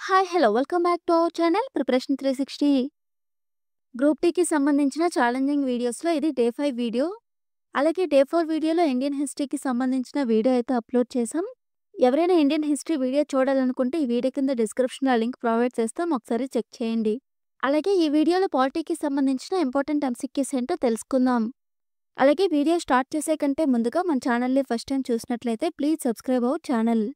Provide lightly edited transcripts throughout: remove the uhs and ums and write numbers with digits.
Hi! Hello! Welcome back to our channel preparation 360. Group డీకి సంబంధించిన challenging వీడియోస్‌లో ఇది డే 5 వీడియో. అలాగే డే 4 వీడియోలో ఇండియన్ హిస్టరీకి సంబంధించిన వీడియో అయితే అప్‌లోడ్ చేశాం. ఎవరైనా ఇండియన్ హిస్టరీ వీడియో చూడాలనుకుంటే ఈ వీడియో కింద డిస్క్రిప్షన్‌లో లింక్ ప్రొవైడ్ చేస్తాం. ఒకసారి చెక్ చేయండి. అలాగే ఈ వీడియోలో పాలిటీకి సంబంధించిన ఇంపార్టెంట్ ఎంసీక్యూస్ ఏంటో తెలుసుకుందాం. అలాగే వీడియో స్టార్ట్ చేసే కంటే ముందుగా మన ఛానల్‌ని ఫస్ట్ టైం చూసినట్లయితే ప్లీజ్ సబ్స్క్రైబ్ అవర్ ఛానల్.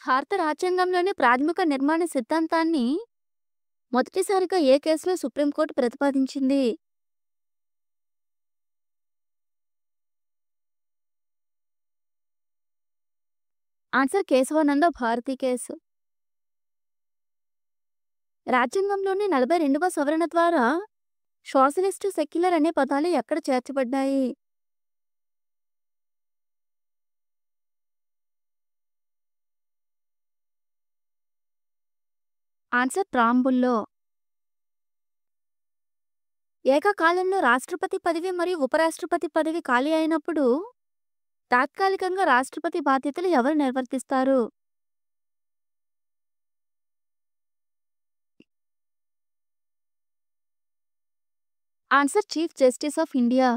భారత రాజ్యాంగంలోని ప్రాథమిక నిర్మాణ సిద్ధాంతాన్ని మొదటిసారిగా ఏ కేసులో సుప్రీంకోర్టు ప్రతిపాదించింది? Answer Kesavananda Bharati case. రాజ్యాంగంలోని 42వ సవరణ ద్వారా సోషలిస్ట్, సెక్యులర్ అనే పదాలు ఎక్కడ చేర్చబడ్డాయి? ఆన్సర్ ప్రాంబుల్లో. ఏకకాలంలో రాష్ట్రపతి పదవి మరియు ఉపరాష్ట్రపతి పదవి ఖాళీ అయినప్పుడు తాత్కాలికంగా రాష్ట్రపతి బాధ్యతలు ఎవరు నిర్వర్తిస్తారు? Answer chief justice of India.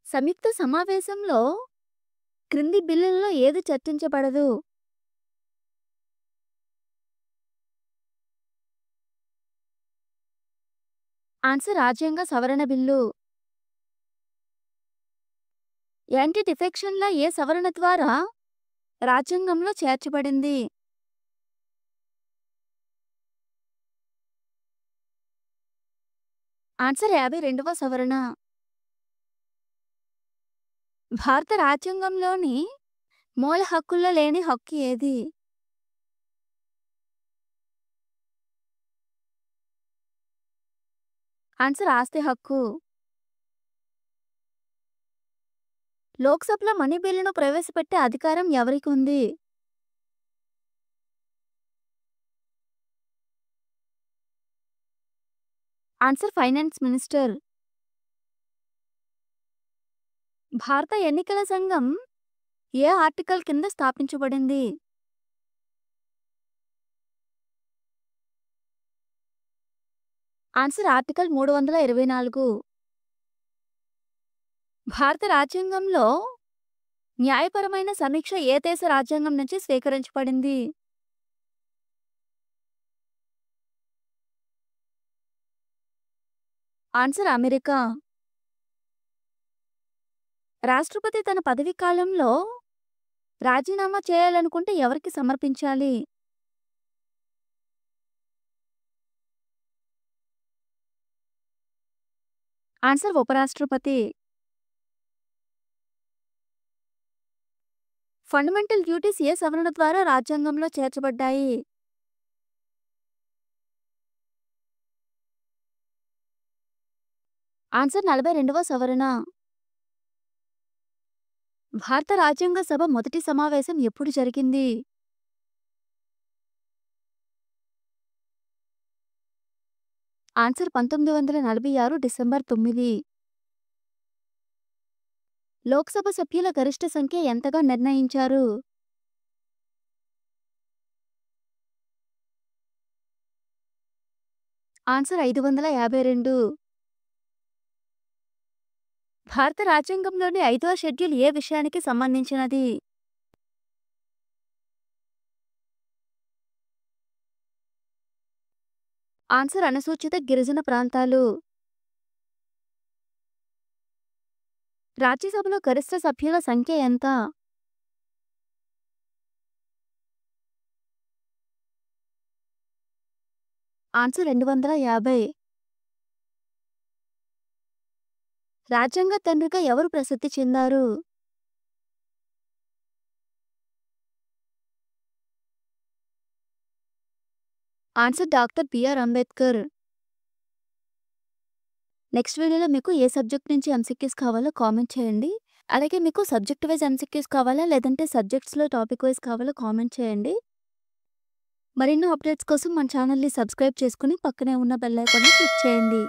సంయుక్త సమావేశంలో క్రింది బిల్లులలో ఏది చర్చించబడదు? ఆన్సర్ రాజ్యాంగ సవరణ బిల్లు. యాంటీ డిఫెక్షన్ల ఏ సవరణ ద్వారా రాజ్యాంగంలో చేర్చబడింది? ఆన్సర్ 52వ సవరణ. భారత రాజ్యాంగంలోని మూల హక్కుల్లో లేని హక్కు ఏది? ఆన్సర్ ఆస్తి హక్కు. లోక్సభలో మనీ బిల్లును ప్రవేశపెట్టే అధికారం ఎవరికి ఉంది? Answer finance minister. భారత ఎన్నికల సంఘం ఏ ఆర్టికల్ కింద స్థాపించబడింది? Answer article 324. భారత రాజ్యాంగంలో న్యాయపరమైన సమీక్ష ఏ దేశ రాజ్యాంగం నుంచి స్వీకరించబడింది? Answer America. రాష్ట్రపతి తన పదవీ కాలంలో రాజీనామా చేయాలనుకుంటే ఎవరికి సమర్పించాలి? ఆన్సర్ ఉపరాష్ట్రపతి. ఫండమెంటల్ డ్యూటీస్ ఏ సవరణ ద్వారా రాజ్యాంగంలో చేర్చబడ్డాయి? ఆన్సర్ 42వ సవరణ. భారత రాజ్యాంగ సభ మొదటి సమావేశం ఎప్పుడు జరిగింది? Answer 1946 December 9. లోక్సభ సభ్యుల గరిష్ట సంఖ్య ఎంతగా నిర్ణయించారు? ఆన్సర్ 552. భారత రాజ్యాంగంలోని 5వ షెడ్యూల్ ఏ విషయానికి సంబంధించినది? ఆన్సర్ అనుసూచిత గిరిజన ప్రాంతాలు. రాజ్యసభలో గరిష్ట సభ్యుల సంఖ్య ఎంత? ఆన్సర్ 250. రాజ్యాంగ తండ్రిగా ఎవరు ప్రసిద్ధి చెందారు? Answer doctor BR Ambedkar. Next వీడియోలో మీకు ఏ సబ్జెక్ట్ నుంచి ఎంసీక్యూస్ కావాలో కామెంట్ చేయండి. అలాగే మీకు సబ్జెక్ట్ వైజ్ ఎంసీక్యూస్ కావాలా లేదంటే సబ్జెక్ట్స్‌లో టాపిక్ వైజ్ కావాలో కామెంట్ చేయండి. మరిన్ని అప్డేట్స్ కోసం మన ఛానల్‌ని సబ్స్క్రైబ్ చేసుకొని పక్కనే ఉన్న బెల్ ఐకాన్‌ని క్లిక్ చేయండి.